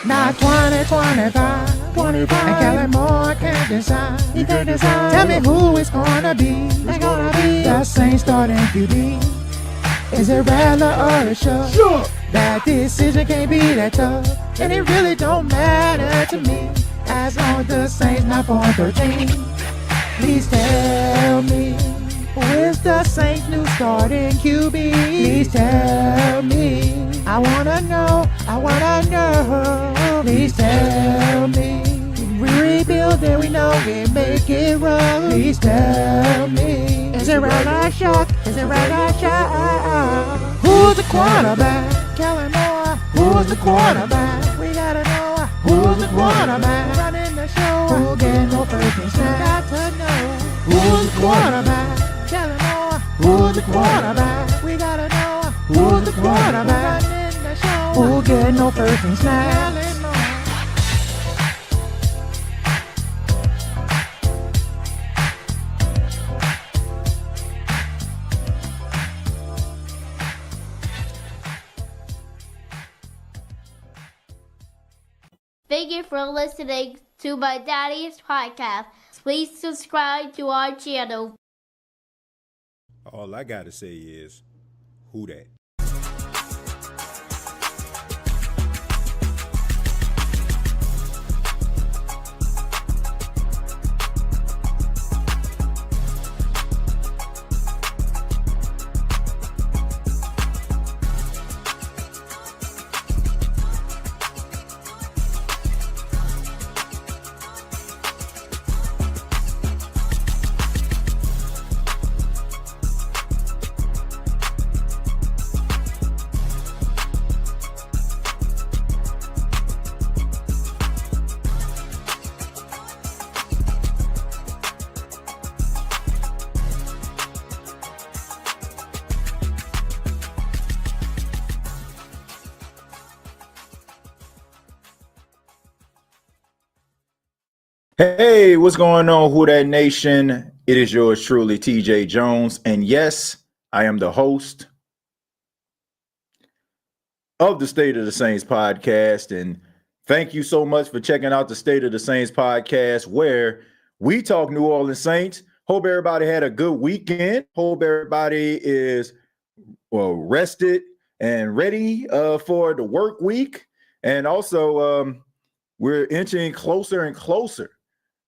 Not 2025. 25. And Kellen Moore can't decide. He can't decide. Tell me who it's gonna be. It's gonna be the Saints starting QB. Is it Rattler or Shough? Sure. That decision can't be that tough. And it really don't matter to me. As long as the Saints not 4-13. Please tell me, who is the Saints' new starting QB? Please tell me. I wanna know. Please tell me. We rebuild and we know we make it rough. Please tell me. Is it Rattler or Shough? Is it Rattler or Shough? Who's the quarterback? Kellen Moore. Who's the quarterback? We gotta know. Who's the quarterback? Running the show. Who'll get no first and snap? Got to know. Who's the quarterback? Kellen Moore. Who's the quarterback? We gotta know. Who's the quarterback? Running the show. Who'll get no first and snap? Thank you for listening to my daddy's podcast. Please subscribe to our channel. All I gotta say is, who that? Hey, what's going on, Who That Nation? It is yours truly, TJ Jones. And yes, I am the host of the State of the Saints podcast. And thank you so much for checking out the State of the Saints podcast, where we talk New Orleans Saints. Hope everybody had a good weekend. Hope everybody is rested and ready for the work week. And also, we're inching closer and closer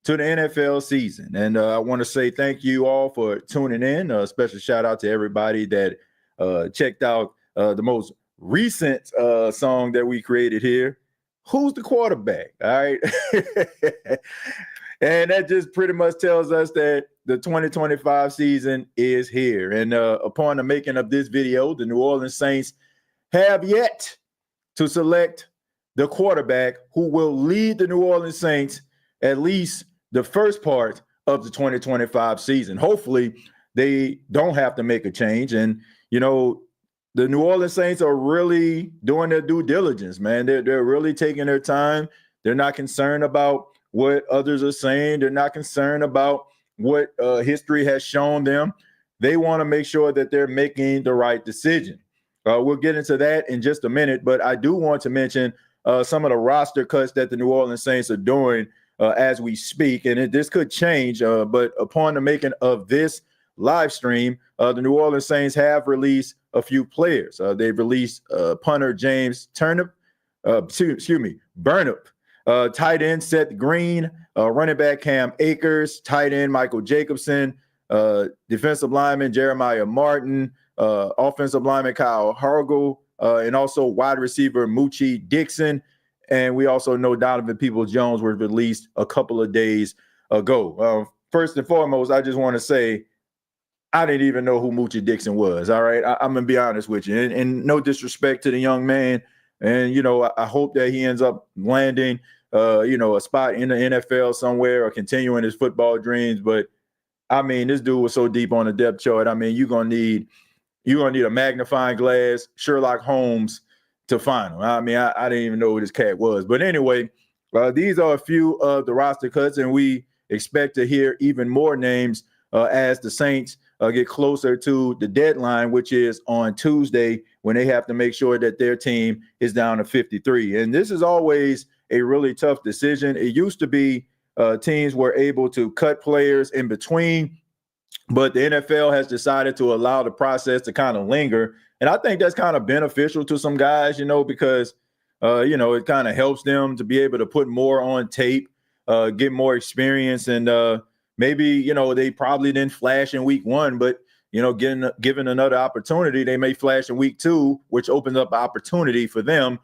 to the NFL season. And I want to say thank you all for tuning in. A special shout out to everybody that checked out the most recent song that we created here. Who's the quarterback? All right. And that just pretty much tells us that the 2025 season is here. And upon the making of this video, the New Orleans Saints have yet to select the quarterback who will lead the New Orleans Saints at least the first part of the 2025 season. Hopefully, they don't have to make a change. And, you know, the New Orleans Saints are really doing their due diligence, man. They're really taking their time. They're not concerned about what others are saying. They're not concerned about what history has shown them. They want to make sure that they're making the right decision. We'll get into that in just a minute, but I do want to mention some of the roster cuts that the New Orleans Saints are doing as we speak, and this could change, but upon the making of this live stream, the New Orleans Saints have released a few players. They've released punter James Burnup, tight end Seth Green, running back Cam Akers, tight end Michael Jacobson, defensive lineman Jeremiah Martin, offensive lineman Kyle Hargel, and also wide receiver Moochie Dixon. And we also know Donovan Peoples-Jones was released a couple of days ago. First and foremost, I just want to say I didn't even know who Moochie Dixon was. All right, I'm going to be honest with you. And no disrespect to the young man. And, you know, I hope that he ends up landing, a spot in the NFL somewhere or continuing his football dreams. But, I mean, this dude was so deep on the depth chart. I mean, you're going to need a magnifying glass, Sherlock Holmes, to find him. I mean, I didn't even know who this cat was. But anyway, these are a few of the roster cuts, and we expect to hear even more names as the Saints get closer to the deadline, which is on Tuesday, when they have to make sure that their team is down to 53. And this is always a really tough decision. It used to be teams were able to cut players in between, but the NFL has decided to allow the process to kind of linger. And I think that's kind of beneficial to some guys, because, it kind of helps them to be able to put more on tape, get more experience. And maybe, they probably didn't flash in week 1, but, given another opportunity, they may flash in week 2, which opens up opportunity for them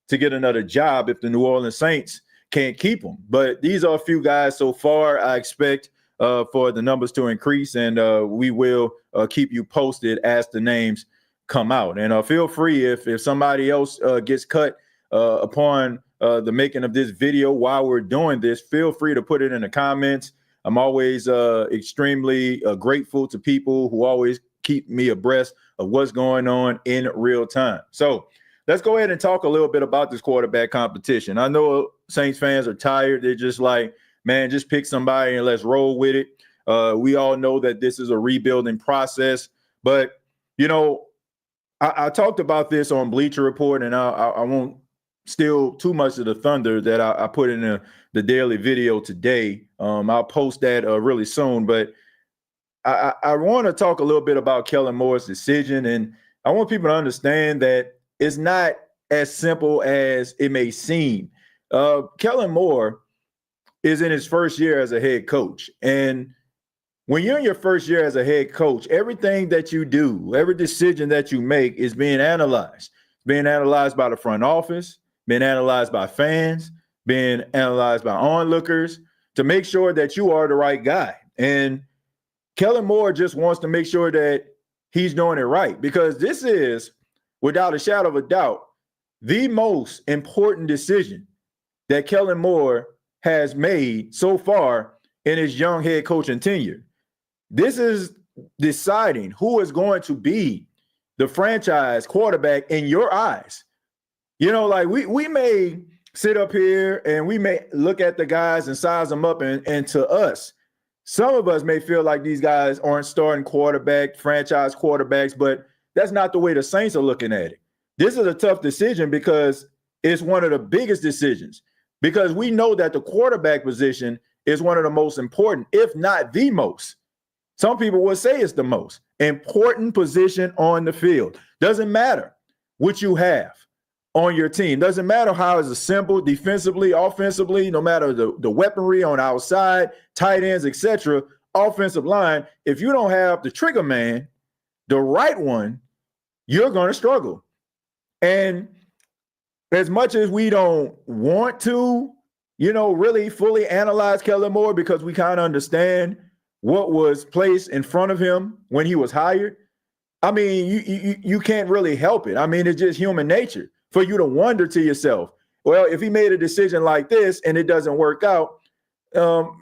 to get another job if the New Orleans Saints can't keep them. But these are a few guys so far. I expect for the numbers to increase, and we will keep you posted as the names come out. And feel free if somebody else gets cut upon the making of this video while we're doing this, feel free to put it in the comments. I'm always extremely grateful to people who always keep me abreast of what's going on in real time. So let's go ahead and talk a little bit about this quarterback competition. I know Saints fans are tired. They're just like, man, just pick somebody and let's roll with it. We all know that this is a rebuilding process. But, I talked about this on Bleacher Report, and I won't steal too much of the thunder that I put in the daily video today. I'll post that really soon. But I want to talk a little bit about Kellen Moore's decision. And I want people to understand that it's not as simple as it may seem. Kellen Moore is in his first year as a head coach. And when you're in your first year as a head coach, everything that you do, every decision that you make is being analyzed. Being analyzed by the front office, being analyzed by fans, being analyzed by onlookers to make sure that you are the right guy. And Kellen Moore just wants to make sure that he's doing it right, because this is, without a shadow of a doubt, the most important decision that Kellen Moore has made so far in his young head coaching tenure. This is deciding who is going to be the franchise quarterback in your eyes. We may sit up here and we may look at the guys and size them up, and to us, some of us may feel like these guys aren't starting quarterback, franchise quarterbacks, but that's not the way the Saints are looking at it. This is a tough decision because it's one of the biggest decisions, because we know that the quarterback position is one of the most important, if not the most. Some people would say it's the most important position on the field. Doesn't matter what you have on your team. Doesn't matter how it's assembled defensively, offensively, no matter the weaponry on our side, tight ends, etc., offensive line. If you don't have the trigger man, the right one, you're going to struggle. And as much as we don't want to, really fully analyze Kellen Moore, because we kind of understand what was placed in front of him when he was hired, I mean, you can't really help it. I mean, it's just human nature for you to wonder to yourself, well, if he made a decision like this and it doesn't work out,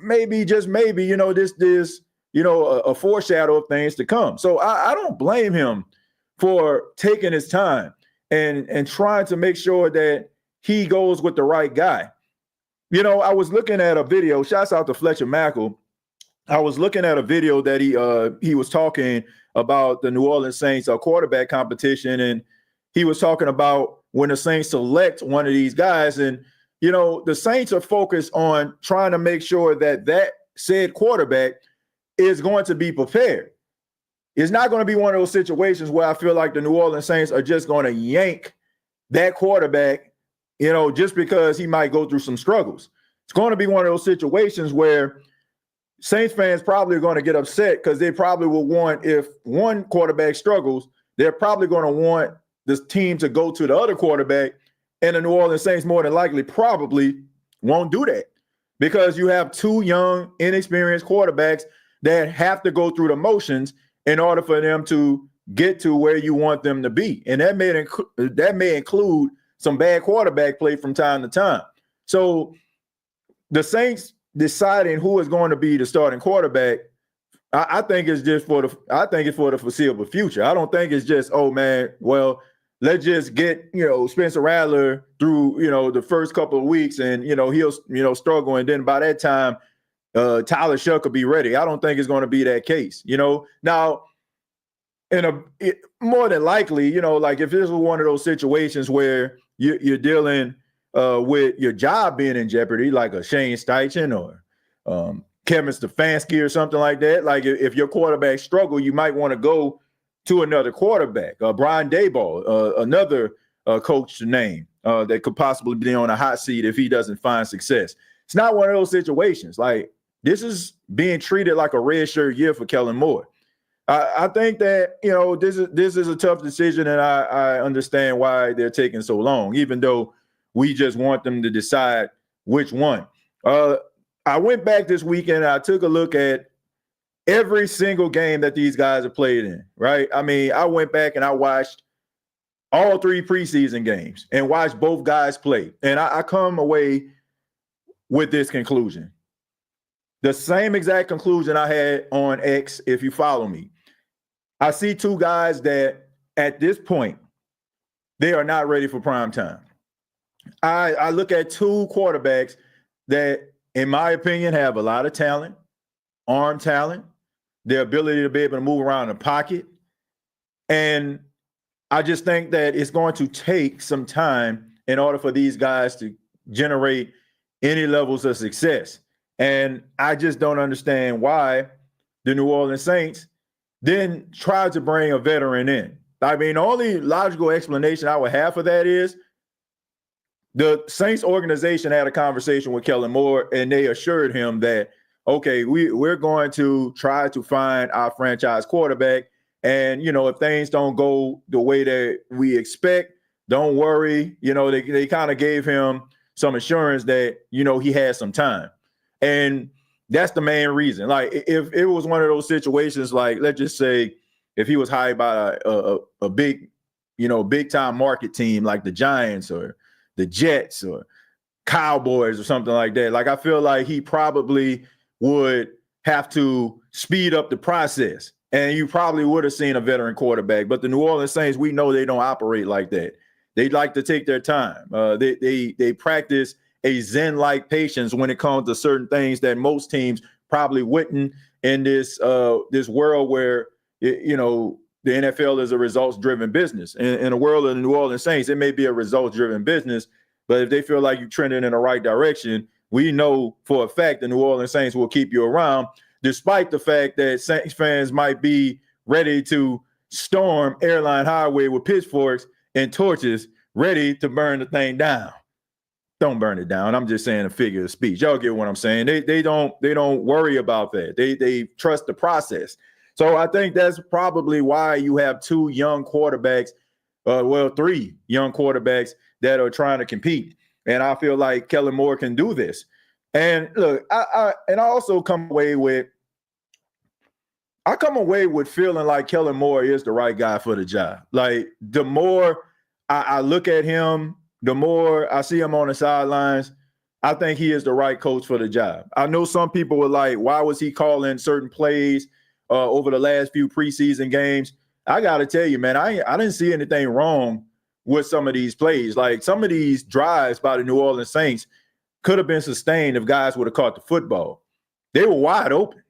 maybe, just maybe, this a foreshadow of things to come. So I don't blame him for taking his time and trying to make sure that he goes with the right guy. I was looking at a video, shouts out to Fletcher Mackle. I was looking at a video that he was talking about the New Orleans Saints quarterback competition, and he was talking about when the Saints select one of these guys, and the Saints are focused on trying to make sure that said quarterback is going to be prepared. It's not going to be one of those situations where I feel like the New Orleans Saints are just going to yank that quarterback, just because he might go through some struggles. It's going to be one of those situations where Saints fans probably are going to get upset, because they probably will want, if one quarterback struggles, they're probably going to want this team to go to the other quarterback, and the New Orleans Saints more than likely probably won't do that, because you have two young, inexperienced quarterbacks that have to go through the motions in order for them to get to where you want them to be. And that may include some bad quarterback play from time to time. So the Saints deciding who is going to be the starting quarterback, I think it's just for the foreseeable future. I don't think it's just, oh man, well, let's just get, Spencer Rattler through, the first couple of weeks, and, he'll, struggle. And then by that time, Tyler Shough could be ready. I don't think it's going to be that case, Now, more than likely, like if this was one of those situations where you're dealing with your job being in jeopardy, like a Shane Steichen or Kevin Stefanski or something like that. Like if your quarterback struggle, you might want to go to another quarterback. Brian Daboll, another coach to name that could possibly be on a hot seat if he doesn't find success. It's not one of those situations. Like this is being treated like a red shirt year for Kellen Moore. I think that, this is a tough decision, and I understand why they're taking so long, even though we just want them to decide which one. I went back this weekend and I took a look at every single game that these guys have played in, right? I mean, I went back and I watched all 3 preseason games and watched both guys play. And I come away with this conclusion. The same exact conclusion I had on X, if you follow me. I see 2 guys that at this point, they are not ready for prime time. I look at 2 quarterbacks that, in my opinion, have a lot of talent, arm talent, their ability to be able to move around the pocket. And I just think that it's going to take some time in order for these guys to generate any levels of success. And I just don't understand why the New Orleans Saints didn't try to bring a veteran in. I mean, the only logical explanation I would have for that is the Saints organization had a conversation with Kellen Moore, and they assured him that, okay, we're going to try to find our franchise quarterback. And, if things don't go the way that we expect, don't worry. They kind of gave him some assurance that, he had some time. And that's the main reason. Like, if it was one of those situations, like, let's just say if he was hired by a big, big time market team like the Giants or the Jets or Cowboys or something like that, like, I feel like he probably would have to speed up the process. And you probably would have seen a veteran quarterback. But the New Orleans Saints, we know they don't operate like that. They like to take their time. They practice a Zen-like patience when it comes to certain things that most teams probably wouldn't in this world where, the NFL is a results-driven business. In the world of the New Orleans Saints, it may be a results-driven business, but if they feel like you're trending in the right direction, we know for a fact the New Orleans Saints will keep you around, despite the fact that Saints fans might be ready to storm Airline Highway with pitchforks and torches, ready to burn the thing down. Don't burn it down. I'm just saying a figure of speech. Y'all get what I'm saying. They don't worry about that. They trust the process. So I think that's probably why you have 2 young quarterbacks, 3 young quarterbacks that are trying to compete. And I feel like Kellen Moore can do this. And look, I also come away with feeling like Kellen Moore is the right guy for the job. Like, the more I look at him, the more I see him on the sidelines, I think he is the right coach for the job. I know some people were like, why was he calling certain plays over the last few preseason games? I got to tell you, man, I didn't see anything wrong with some of these plays. Like, some of these drives by the New Orleans Saints could have been sustained if guys would have caught the football. They were wide open.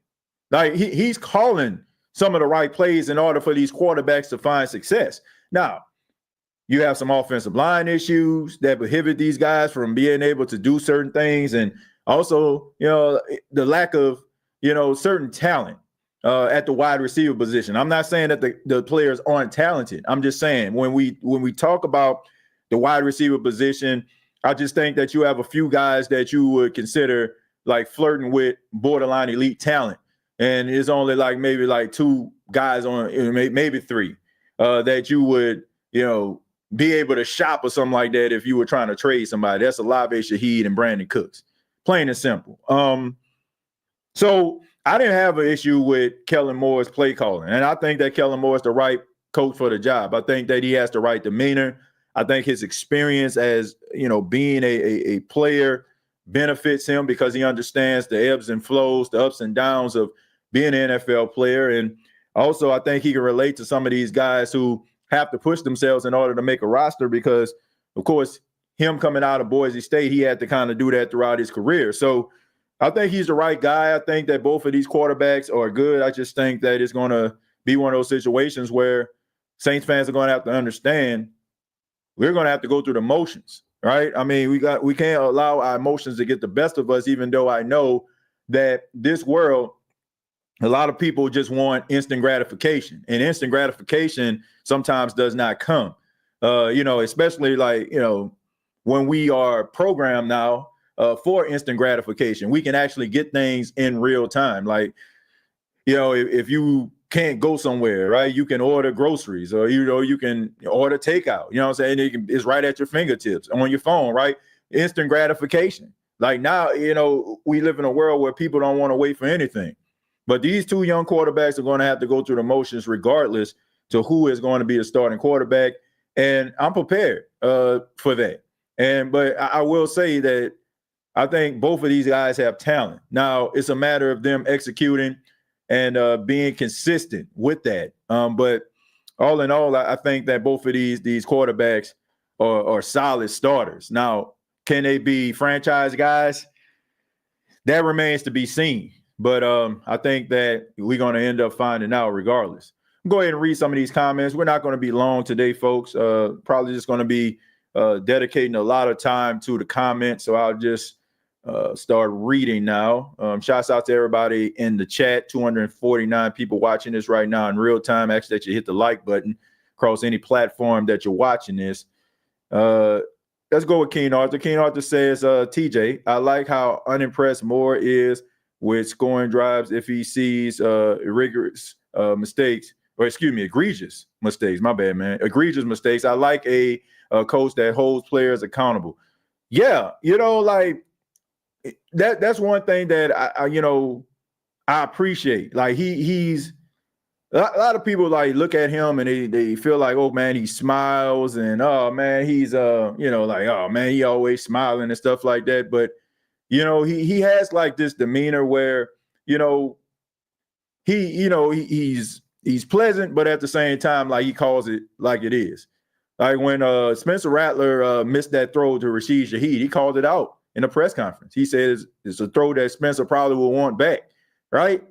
Like, he's calling some of the right plays in order for these quarterbacks to find success. Now, you have some offensive line issues that prohibit these guys from being able to do certain things. And also, the lack of, certain talent at the wide receiver position. I'm not saying that the players aren't talented. I'm just saying when we talk about the wide receiver position, I just think that you have a few guys that you would consider like flirting with borderline elite talent. And it's only like maybe like 2 guys on, maybe 3 that you would, be able to shop or something like that if you were trying to trade somebody. That's Olave Shaheed and Brandon Cooks. Plain and simple. So I didn't have an issue with Kellen Moore's play calling. And I think that Kellen Moore is the right coach for the job. I think that he has the right demeanor. I think his experience as, being a player benefits him because he understands the ebbs and flows, the ups and downs of being an NFL player. And also, I think he can relate to some of these guys who have to push themselves in order to make a roster because, of course, him coming out of Boise State, he had to kind of do that throughout his career. So I think he's the right guy. I think that both of these quarterbacks are good. I just think that it's going to be one of those situations where Saints fans are going to have to understand we're going to have to go through the motions, right? I mean, we can't allow our emotions to get the best of us, even though I know that this world, a lot of people just want instant gratification, and instant gratification sometimes does not come. Especially when we are programmed now for instant gratification, we can actually get things in real time. Like, if you can't go somewhere, right, you can order groceries, or you can order takeout. You know what I'm saying? It's right at your fingertips on your phone, right? Instant gratification. Like now, we live in a world where people don't want to wait for anything. But these two young quarterbacks are going to have to go through the motions regardless to who is going to be the starting quarterback. And I'm prepared for that. But I will say that I think both of these guys have talent. Now, it's a matter of them executing and being consistent with that. But all in all, I think that both of these quarterbacks are solid starters. Now, can they be franchise guys? That remains to be seen. But I think that we're going to end up finding out regardless. Go ahead and read some of these comments. We're not going to be long today, folks. Probably just going to be dedicating a lot of time to the comments. So I'll just start reading now. Shouts out to everybody in the chat. 249 people watching this right now in real time. Actually, that you hit the like button across any platform that you're watching this. Let's go with Keen Arthur. Keen Arthur says, TJ, I like how unimpressed Moore is with scoring drives if he sees egregious mistakes. My bad, man. Egregious mistakes. I like a coach that holds players accountable. Yeah, that's one thing that I appreciate. Like he's a lot of people look at him and they feel like, oh man, he smiles and oh man, he's oh man, he always smiling and stuff like that. But he has this demeanor where he's pleasant, but at the same time, he calls it like it is. Like when Spencer Rattler missed that throw to Rashid Shaheed, he called it out in a press conference. He says it's a throw that Spencer probably will want back, right?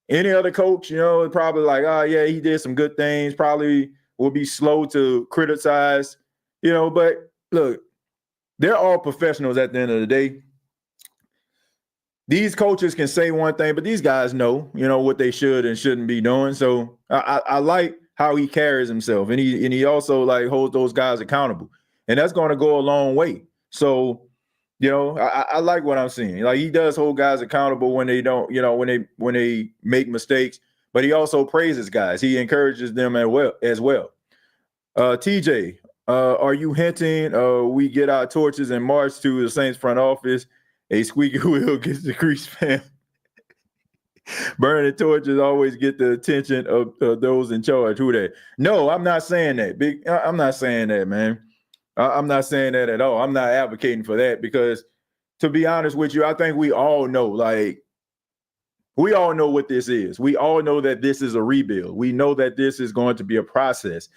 Any other coach, probably oh yeah, he did some good things, probably will be slow to criticize, but look, they're all professionals at the end of the day. These coaches can say one thing, but these guys know, what they should and shouldn't be doing. So I like how he carries himself, and he also holds those guys accountable, and that's going to go a long way. So, I like what I'm seeing. He does hold guys accountable when they don't, when they make mistakes, but he also praises guys. He encourages them as well. TJ, are you hinting we get our torches and march to the Saints front office? A squeaky wheel gets the grease pan. Burning torches always get the attention of those in charge. Who that? No, I'm not saying that. I'm not saying that, man. I'm not saying that at all. I'm not advocating for that because, to be honest with you, I think we all know, we all know what this is. We all know that this is a rebuild. We know that this is going to be a process.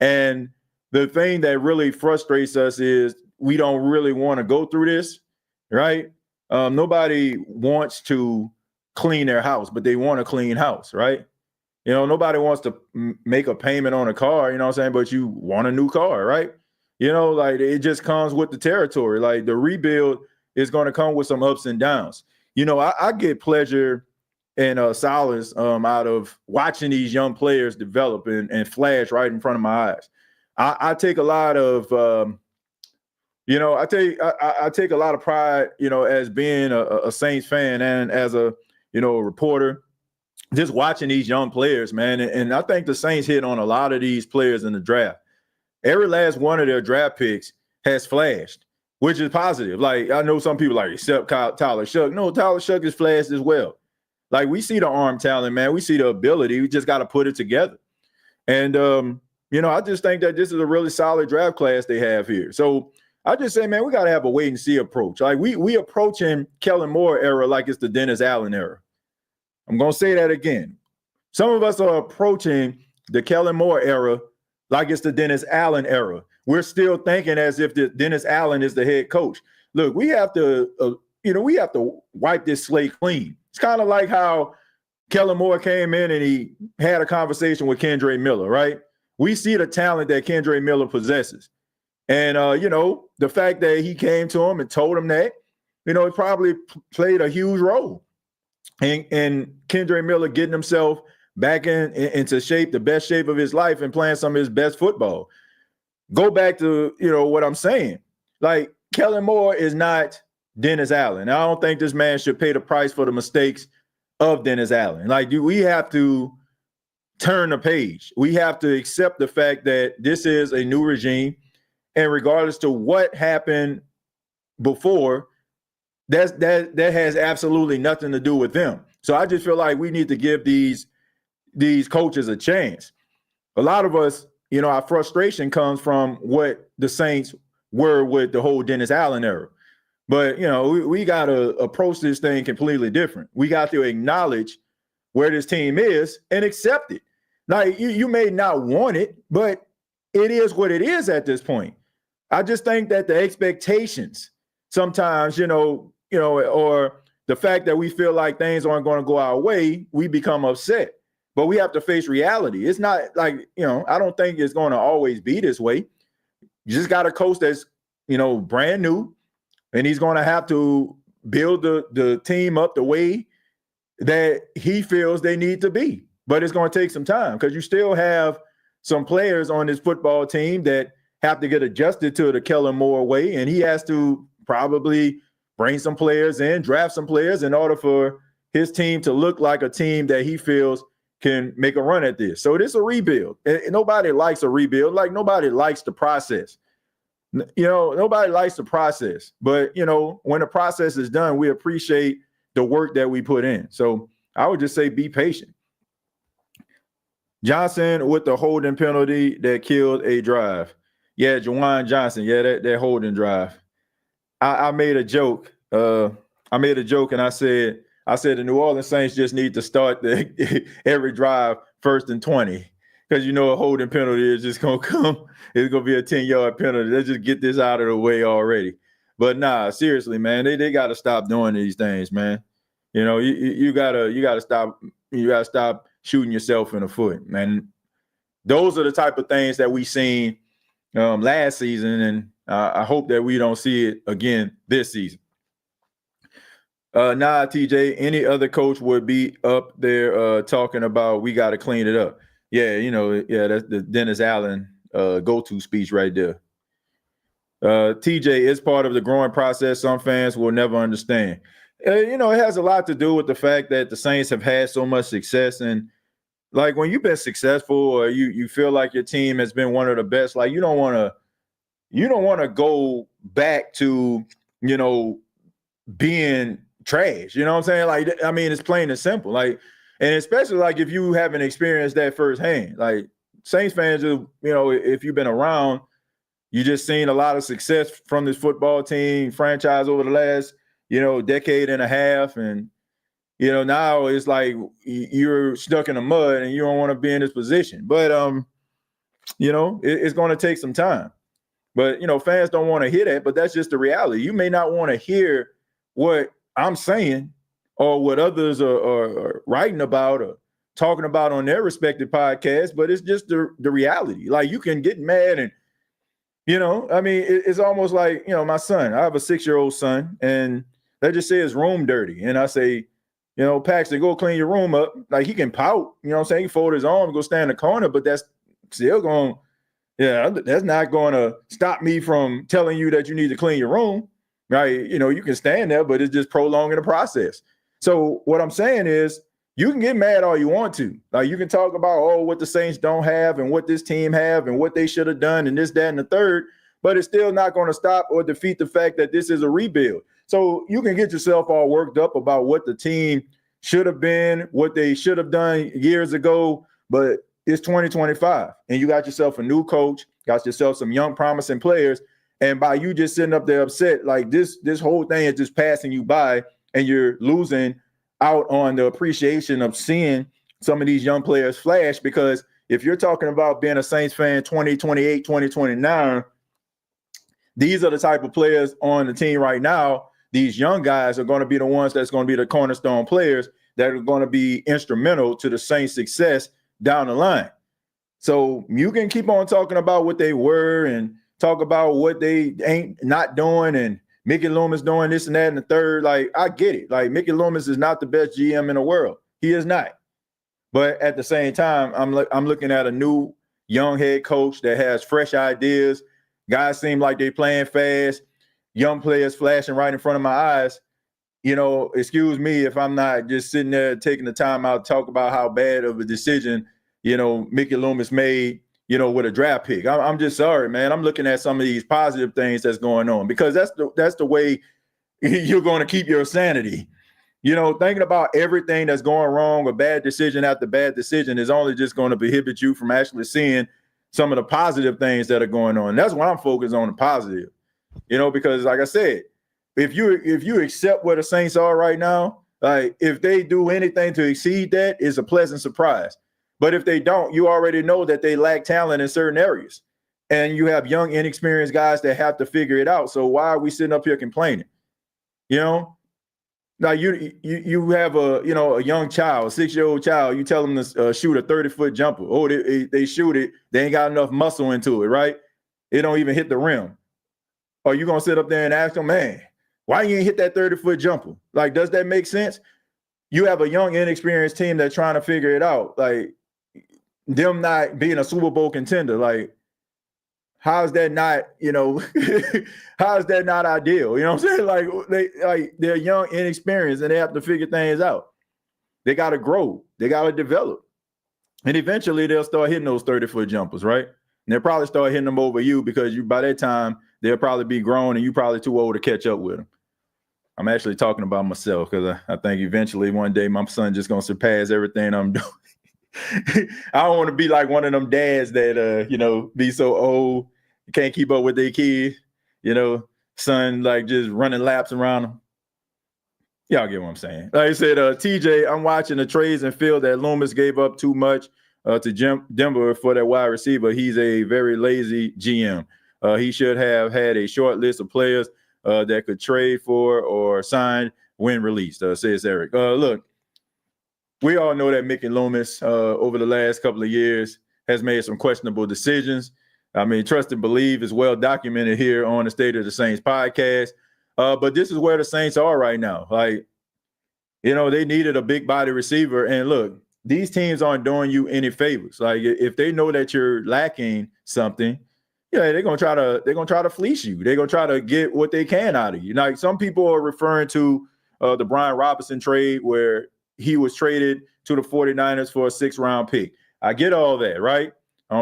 And the thing that really frustrates us is we don't really want to go through this, right? Nobody wants to clean their house, but they want a clean house, right? Nobody wants to make a payment on a car, but you want a new car, right? It just comes with the territory. The rebuild is going to come with some ups and downs. I get pleasure and solace out of watching these young players develop and flash right in front of my eyes. I take a lot of I take a lot of pride, as being a Saints fan and as a reporter, just watching these young players, man. And I think the Saints hit on a lot of these players in the draft. Every last one of their draft picks has flashed, which is positive. I know some people except Tyler Shough. No, Tyler Shough is flashed as well. We see the arm talent, man. We see the ability. We just got to put it together. And, I just think that this is a really solid draft class they have here. So I just say, man, we got to have a wait and see approach. We approaching Kellen Moore era like it's the Dennis Allen era. I'm going to say that again. Some of us are approaching the Kellen Moore era like it's the Dennis Allen era. We're still thinking as if the Dennis Allen is the head coach. Look, we have to, we have to wipe this slate clean. It's kind of like how Kellen Moore came in and he had a conversation with Kendre Miller, right? we see the talent that Kendre Miller possesses. And, the fact that he came to him and told him that, it probably played a huge role in Kendre Miller getting himself back into shape, the best shape of his life, and playing some of his best football. Go back to, what I'm saying. Like, Kellen Moore is not Dennis Allen. I don't think this man should pay the price for the mistakes of Dennis Allen. Like, we have to turn the page. We have to accept the fact that this is a new regime. And regardless to what happened before, that has absolutely nothing to do with them. So I just feel like we need to give these coaches a chance. A lot of us, our frustration comes from what the Saints were with the whole Dennis Allen era. But, we got to approach this thing completely different. We got to acknowledge where this team is and accept it. Now, you may not want it, but it is what it is at this point. I just think that the expectations sometimes, or the fact that we feel like things aren't going to go our way, we become upset. But we have to face reality. It's not like, I don't think it's going to always be this way. You just got a coach that's, brand new, and he's going to have to build the team up the way that he feels they need to be. But it's going to take some time because you still have some players on this football team that have to get adjusted to the Kellen Moore way, and he has to probably bring some players in, draft some players in order for his team to look like a team that he feels can make a run at this. So it is a rebuild. And nobody likes a rebuild. Like, nobody likes the process. Nobody likes the process. But, when the process is done, we appreciate the work that we put in. So I would just say be patient. Johnson with the holding penalty that killed a drive. Yeah, Juwan Johnson. Yeah, that holding drive. I made a joke. And I said the New Orleans Saints just need to start every drive 1st and 20 because a holding penalty is just gonna come. It's gonna be a 10-yard penalty. Let's just get this out of the way already. But nah, seriously, man, they got to stop doing these things, man. You gotta stop. You gotta stop shooting yourself in the foot, man. Those are the type of things that we seen last season, and I hope that we don't see it again this season. TJ, any other coach would be up there talking about we got to clean it up. Yeah, that's the Dennis Allen go-to speech right there. TJ, is part of the growing process some fans will never understand. It has a lot to do with the fact that the Saints have had so much success, and like when you've been successful or you feel like your team has been one of the best, like you don't want to go back to being trash. You know what I'm saying? Like, I mean, it's plain and simple. Like, and especially like if you haven't experienced that firsthand. Like Saints fans, if you've been around, you just seen a lot of success from this football team franchise over the last decade and a half, and now it's like you're stuck in the mud and you don't want to be in this position. But it's going to take some time. But fans don't want to hear that. But that's just the reality. You may not want to hear what I'm saying or what others are writing about or talking about on their respective podcasts, but it's just the reality. Like, you can get mad and, it's almost like, my son, I have a 6-year-old son, and let's just say his room dirty. And I say, Paxton, go clean your room up. Like, he can pout, he can fold his arms, go stand in the corner, but that's still that's not going to stop me from telling you that you need to clean your room. Right. You can stand there, but it's just prolonging the process. So what I'm saying is you can get mad all you want to. Like, you can talk about, what the Saints don't have and what this team have and what they should have done and this, that, and the third, but it's still not going to stop or defeat the fact that this is a rebuild. So you can get yourself all worked up about what the team should have been, what they should have done years ago, but it's 2025 and you got yourself a new coach, got yourself some young promising players. And by you just sitting up there upset, like this whole thing is just passing you by and you're losing out on the appreciation of seeing some of these young players flash. Because if you're talking about being a Saints fan 2028, 2029, these are the type of players on the team right now. These young guys are going to be the ones that's going to be the cornerstone players that are going to be instrumental to the Saints' success down the line. So you can keep on talking about what they were and talk about what they ain't not doing and Mickey Loomis doing this and that and the third. Like, I get it. Like, Mickey Loomis is not the best GM in the world. He is not. But at the same time, I'm looking at a new young head coach that has fresh ideas. Guys seem like they playing fast. Young players flashing right in front of my eyes. You know, excuse me if I'm not just sitting there taking the time out to talk about how bad of a decision, you know, Mickey Loomis made, you know, with a draft pick. I'm just sorry, man. I'm looking at some of these positive things that's going on because that's the way you're going to keep your sanity. You know, thinking about everything that's going wrong, a bad decision after bad decision is only just going to prohibit you from actually seeing some of the positive things that are going on. That's why I'm focused on the positive, you know, because like I said, if you accept where the Saints are right now, like if they do anything to exceed that, it's a pleasant surprise. But if they don't, you already know that they lack talent in certain areas. And you have young, inexperienced guys that have to figure it out. So why are we sitting up here complaining? You know? Now you have a young child, a 6-year-old child. You tell them to shoot a 30-foot jumper. Oh, they shoot it. They ain't got enough muscle into it, right? It don't even hit the rim. Are you gonna sit up there and ask them, man, why you ain't hit that 30-foot jumper? Like, does that make sense? You have a young, inexperienced team that's trying to figure it out. Like them not being a Super Bowl contender. Like, how is that not, how is that not ideal? You know what I'm saying? They're young, inexperienced, and they have to figure things out. They got to grow. They got to develop. And eventually they'll start hitting those 30-foot jumpers, right? And they'll probably start hitting them over you because by that time, they'll probably be grown and you probably too old to catch up with them. I'm actually talking about myself because I think eventually one day my son just going to surpass everything I'm doing. I don't want to be like one of them dads that, be so old, can't keep up with their kids, son, like just running laps around them. Y'all get what I'm saying. Like I said, TJ, I'm watching the trades and feel that Loomis gave up too much to Denver for that wide receiver. He's a very lazy GM. He should have had a short list of players that could trade for or sign when released, says Eric. Look, we all know that Mickey Loomis over the last couple of years has made some questionable decisions. I mean, trust and believe is well documented here on the State of the Saints podcast. But this is where the Saints are right now. Like, they needed a big body receiver. And look, these teams aren't doing you any favors. Like, if they know that you're lacking something, they're gonna try to fleece you. They're gonna try to get what they can out of you. Like, some people are referring to the Brian Robinson trade where he was traded to the 49ers for a 6th-round pick. I get all that, right?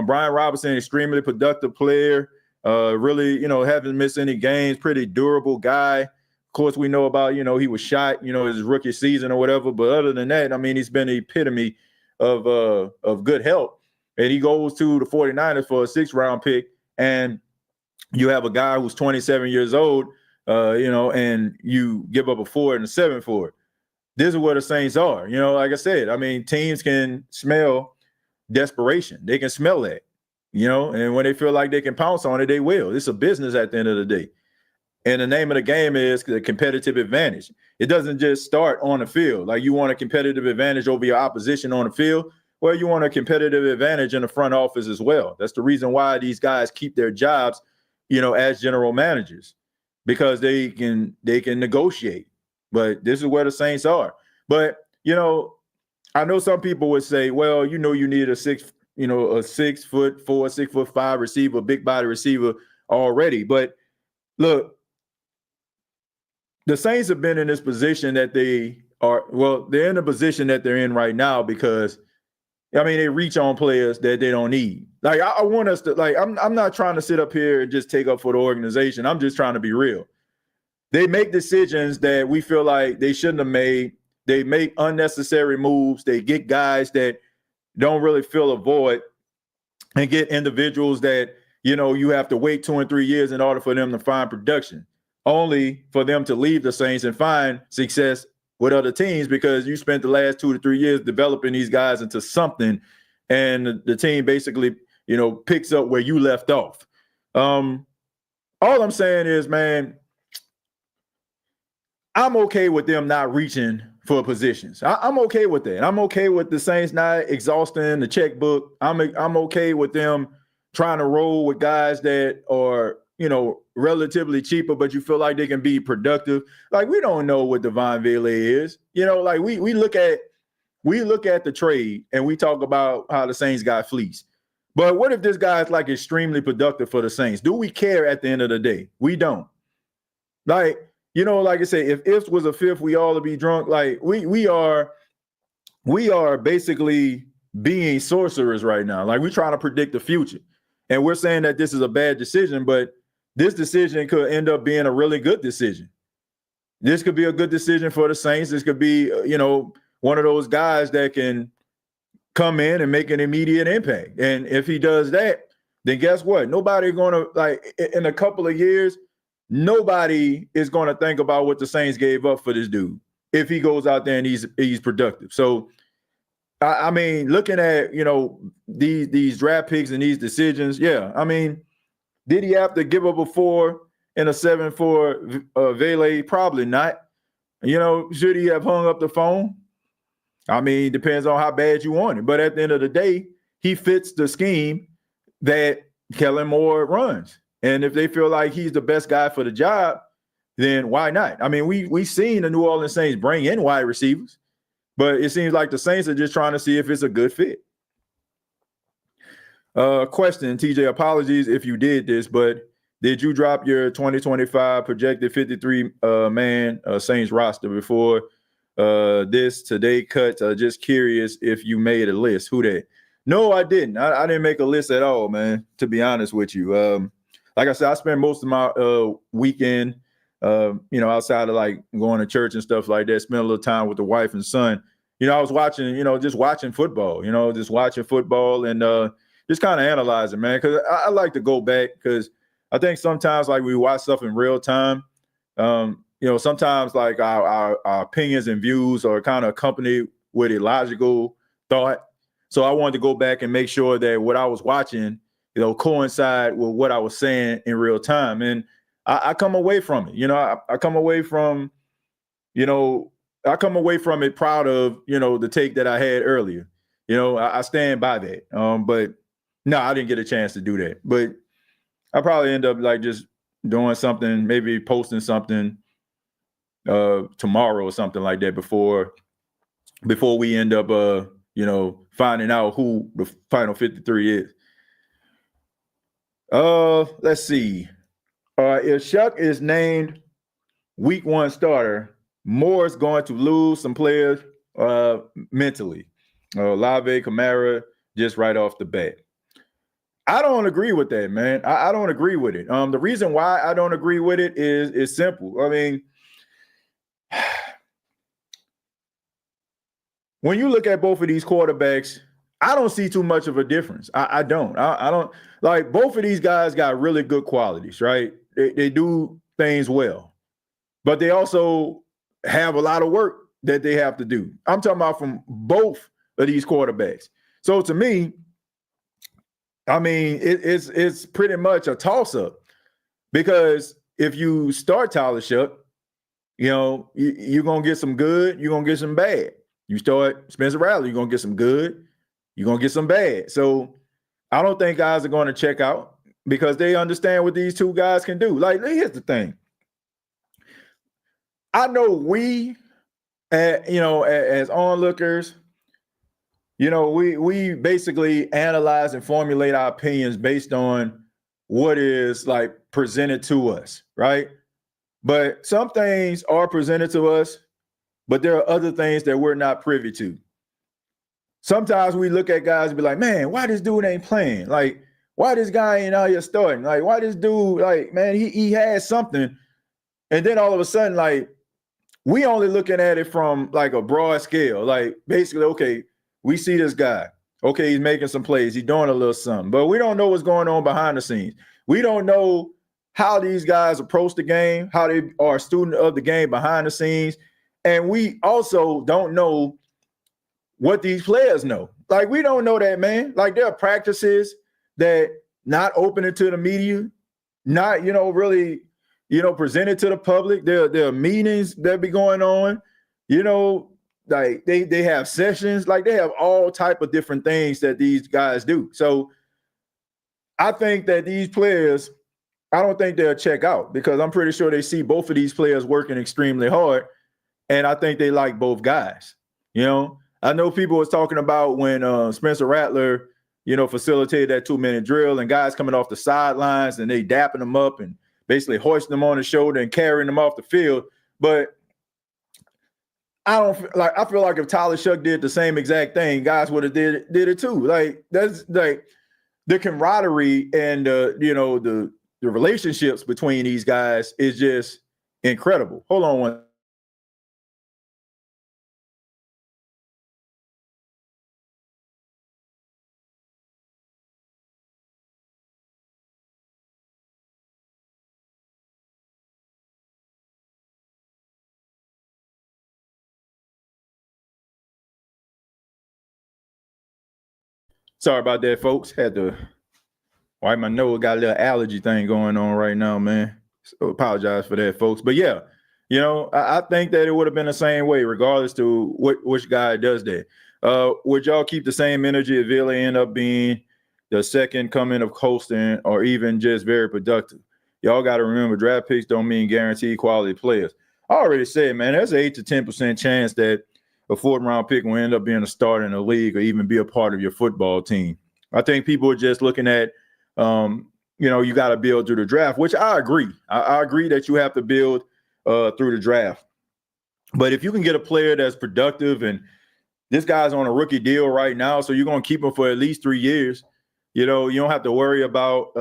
Brian Robinson, extremely productive player, really, haven't missed any games, pretty durable guy. Of course, we know about, he was shot, his rookie season or whatever. But other than that, I mean, he's been the epitome of good health. And he goes to the 49ers for a 6th-round pick. And you have a guy who's 27 years old, and you give up a 4th and a 7th for it. This is where the Saints are. Like I said, I mean, teams can smell desperation. They can smell that, and when they feel like they can pounce on it, they will. It's a business at the end of the day. And the name of the game is the competitive advantage. It doesn't just start on the field. Like, you want a competitive advantage over your opposition on the field. Well, you want a competitive advantage in the front office as well. That's the reason why these guys keep their jobs, as general managers, because they can negotiate. But this is where the Saints are. But, I know some people would say, well, you need a 6'4", 6'5" receiver, big body receiver already. But look, the Saints have been in this position that they're in a position that they're in right now because, I mean, they reach on players that they don't need. Like, I want us to, like, I'm not trying to sit up here and just take up for the organization. I'm just trying to be real. They make decisions that we feel like they shouldn't have made. They make unnecessary moves. They get guys that don't really fill a void and get individuals that, you have to wait 2 and 3 years in order for them to find production, only for them to leave the Saints and find success with other teams because you spent the last 2 to 3 years developing these guys into something, and the team basically, picks up where you left off. All I'm saying is, man, I'm okay with them not reaching for positions. I'm okay with that. I'm okay with the Saints not exhausting the checkbook. I'm okay with them trying to roll with guys that are, relatively cheaper, but you feel like they can be productive. Like, we don't know what Devon Vele is. Like we look at the trade and we talk about how the Saints got fleeced. But what if this guy is like extremely productive for the Saints? Do we care at the end of the day? We don't. Like, like I say, if ifs was a fifth, we all would be drunk. Like we are basically being sorcerers right now. Like, we're trying to predict the future. And we're saying that this is a bad decision, but this decision could end up being a really good decision. This could be a good decision for the Saints. This could be, one of those guys that can come in and make an immediate impact. And if he does that, then guess what? Nobody going to, like, in a couple of years, nobody is going to think about what the Saints gave up for this dude if he goes out there and he's productive. So, I mean, looking at, these draft picks and these decisions, yeah. I mean, did he have to give up a 4 and a 7 for Vele? Probably not. Should he have hung up the phone? I mean, depends on how bad you want it. But at the end of the day, he fits the scheme that Kellen Moore runs. And if they feel like he's the best guy for the job, then why not? I mean, we've seen the New Orleans Saints bring in wide receivers, but it seems like the Saints are just trying to see if it's a good fit. Question, TJ, apologies if you did this, but did you drop your 2025 projected 53-man Saints roster before this today cut? Just curious if you made a list. Who that? No, I didn't. I didn't make a list at all, man, to be honest with you. Like I said, I spent most of my weekend, outside of like going to church and stuff like that, spent a little time with the wife and son. I was watching, just watching football, and just kind of analyzing, man, because I like to go back because I think sometimes like we watch stuff in real time. Sometimes like our opinions and views are kind of accompanied with illogical thought. So I wanted to go back and make sure that what I was watching, coincide with what I was saying in real time. And I come away from it. I come away from, it proud of, the take that I had earlier. I stand by that. But no, I didn't get a chance to do that. But I probably end up like just doing something, maybe posting something tomorrow or something like that before we end up, finding out who the final 53 is. Let's see. If Shough is named week 1 starter, Moore's going to lose some players mentally. Lave, Kamara, just right off the bat. I don't agree with that, man. I don't agree with it. The reason why I don't agree with it is simple. I mean, when you look at both of these quarterbacks, I don't see too much of a difference. I don't. I don't like both of these guys got really good qualities, right? They do things well, but they also have a lot of work that they have to do. I'm talking about from both of these quarterbacks. So to me, I mean, it's pretty much a toss-up because if you start Tyler Shough, you're going to get some good, you're going to get some bad. You start Spencer Rattler, you're going to get some good, you're going to get some bad. So I don't think guys are going to check out because they understand what these two guys can do. Like, here's the thing. I know we, as onlookers, we basically analyze and formulate our opinions based on what is like presented to us, right? But some things are presented to us, but there are other things that we're not privy to. Sometimes we look at guys and be like, man, why this dude ain't playing? Like, why this guy ain't out here starting? Like, why this dude, like, man, he has something. And then all of a sudden, like, we only looking at it from like a broad scale. Like, basically, okay, we see this guy. Okay, he's making some plays. He's doing a little something. But we don't know what's going on behind the scenes. We don't know how these guys approach the game, how they are a student of the game behind the scenes. And we also don't know what these players know. Like, we don't know that, man. Like, there are practices that not open to the media, not, really, presented to the public. There are meetings that be going on. like they have sessions, like they have all type of different things that these guys do. So I think that these players, I don't think they'll check out because I'm pretty sure they see both of these players working extremely hard. And I think they like both guys. You know, I know people was talking about when Spencer Rattler, facilitated that 2-minute drill and guys coming off the sidelines and they dapping them up and basically hoisting them on the shoulder and carrying them off the field. But I feel like if Tyler Shough did the same exact thing, guys would have did it too. Like that's like the camaraderie and the relationships between these guys is just incredible. Hold on one. Sorry about that, folks. Had to wipe my nose. Got a little allergy thing going on right now, man. So apologize for that, folks. But yeah, I think that it would have been the same way, regardless to which guy does that. Would y'all keep the same energy if Villa end up being the second coming of Colston or even just very productive? Y'all got to remember, draft picks don't mean guaranteed quality players. I already said, man, there's an 8 to 10% chance that a 4th-round pick will end up being a starter in the league or even be a part of your football team. I think people are just looking at, you got to build through the draft, which I agree. I agree that you have to build through the draft. But if you can get a player that's productive, and this guy's on a rookie deal right now, so you're going to keep him for at least 3 years, you don't have to worry about,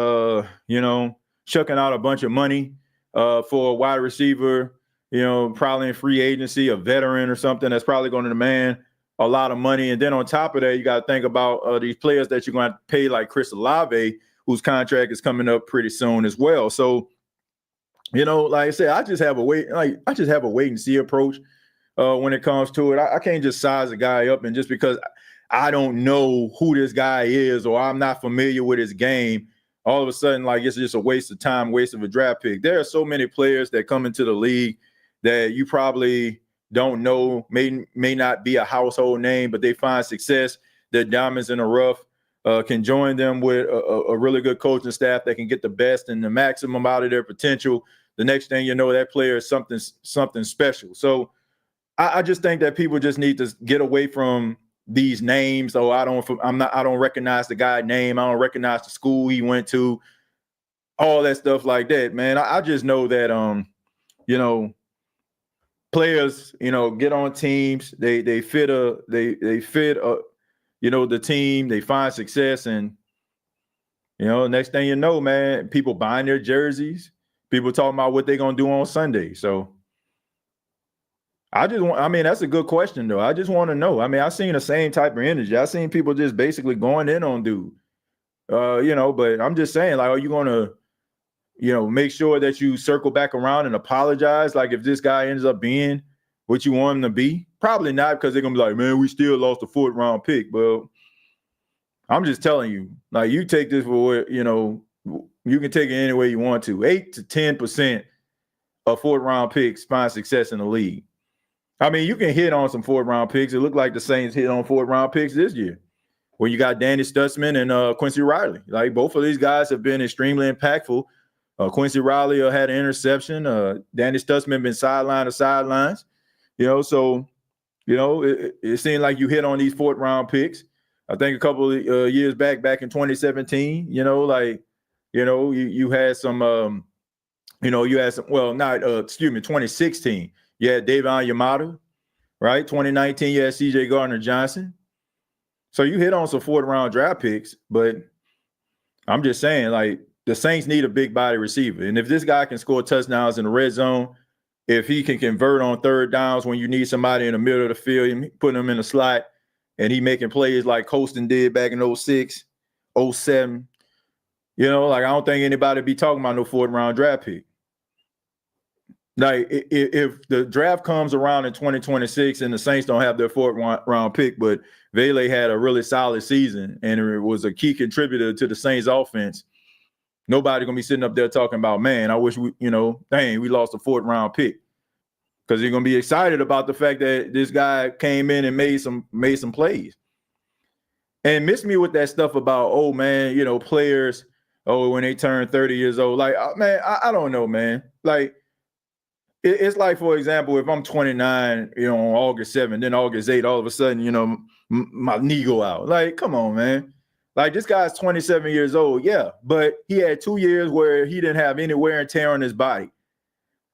chucking out a bunch of money for a wide receiver, probably in free agency, a veteran or something that's probably going to demand a lot of money. And then on top of that, you got to think about these players that you're going to pay, like Chris Olave, whose contract is coming up pretty soon as well. So, like I said, I just have a wait and see approach when it comes to it. I can't just size a guy up and just because I don't know who this guy is or I'm not familiar with his game, all of a sudden, like it's just a waste of time, waste of a draft pick. There are so many players that come into the league that you probably don't know, may not be a household name, but they find success. They're diamonds in the rough. Can join them with a really good coaching staff that can get the best and the maximum out of their potential. The next thing you know, that player is something special. So I just think that people just need to get away from these names. Oh, I don't recognize the guy's name. I don't recognize the school he went to. All that stuff like that, man. I just know that players, get on teams. They fit the team. They find success, and next thing you know, man, people buying their jerseys. People talking about what they're gonna do on Sunday. So that's a good question though. I just want to know. I've seen the same type of energy. I've seen people just basically going in on dude. But I'm just saying, like, are you gonna make sure that you circle back around and apologize? Like if this guy ends up being what you want him to be? Probably not, because they're going to be like, man, we still lost a 4th-round pick. Well, I'm just telling you, like you take this for what, you can take it any way you want to. 8 to 10% of 4th-round picks find success in the league. You can hit on some 4th-round picks. It looked like the Saints hit on 4th-round picks this year, where you got Danny Stutzman and Quincy Riley. Like both of these guys have been extremely impactful. Quincy Riley had an interception. Danny Stutzman been sideline to sidelines. So it seemed like you hit on these 4th-round picks. I think a couple of years back in 2017, you had some, 2016, you had Davion Yamada, right? 2019, you had CJ Gardner-Johnson. So you hit on some 4th-round draft picks, but I'm just saying, like, the Saints need a big body receiver. And if this guy can score touchdowns in the red zone, if he can convert on 3rd downs when you need somebody in the middle of the field and put him in the slot, and he making plays like Colston did back in 06, 07, I don't think anybody be talking about no 4th-round draft pick. Like, if the draft comes around in 2026 and the Saints don't have their 4th-round pick, but Vele had a really solid season and it was a key contributor to the Saints offense, nobody going to be sitting up there talking about, man, I wish we lost a 4th-round pick. because you're gonna be excited about the fact that this guy came in and made some plays. And miss me with that stuff about, oh man, players, when they turn 30 years old. Like, man, I don't know, man. Like, it's like, for example, if I'm 29, on August 7th, then August 8th, all of a sudden, my knee go out. Like, come on, man. Like, this guy's 27 years old, yeah, but he had 2 years where he didn't have any wear and tear on his body.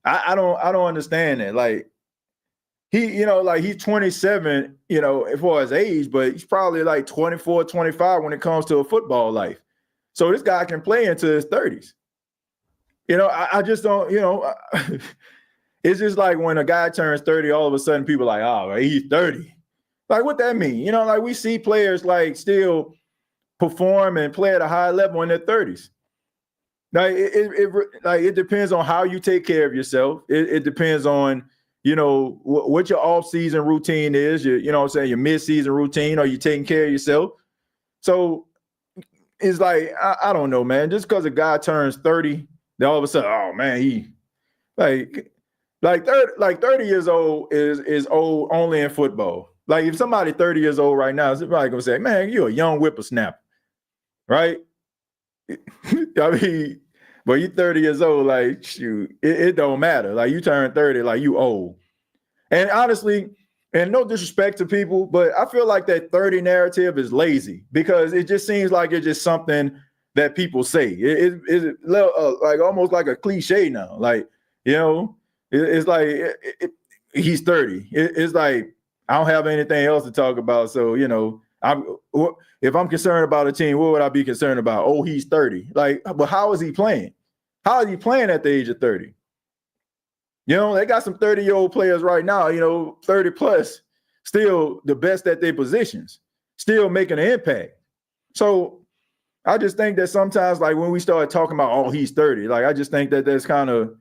I don't understand that. Like, he's 27, as far as age, but he's probably like 24, 25 when it comes to a football life. So this guy can play into his 30s. I just don't, it's just like when a guy turns 30, all of a sudden people are like, oh, he's 30. Like, what that mean? Like, we see players like still perform and play at a high level in their 30s. Like, it depends on how you take care of yourself. It depends on, what your off-season routine is, your mid-season routine. Are you taking care of yourself? So it's like, I don't know, man. Just because a guy turns 30, then all of a sudden, oh man, he like 30 years old is old only in football. Like, if somebody 30 years old right now, is probably gonna say, man, you're a young whippersnapper, right? I mean, but you 30 years old, like, shoot, it don't matter. Like, you turn 30, like, you old. And honestly, and no disrespect to people, but I feel like that 30 narrative is lazy because it just seems like it's just something that people say. It's like almost like a cliche now. Like, it's like he's 30. It's like I don't have anything else to talk about. So, if I'm concerned about a team, what would I be concerned about? Oh, he's 30. Like, but how is he playing? How is he playing at the age of 30? They got some 30-year-old players right now, 30 plus, still the best at their positions, still making an impact. So I just think that sometimes, like, when we start talking about, oh, he's 30, like, I just think that that's kind of,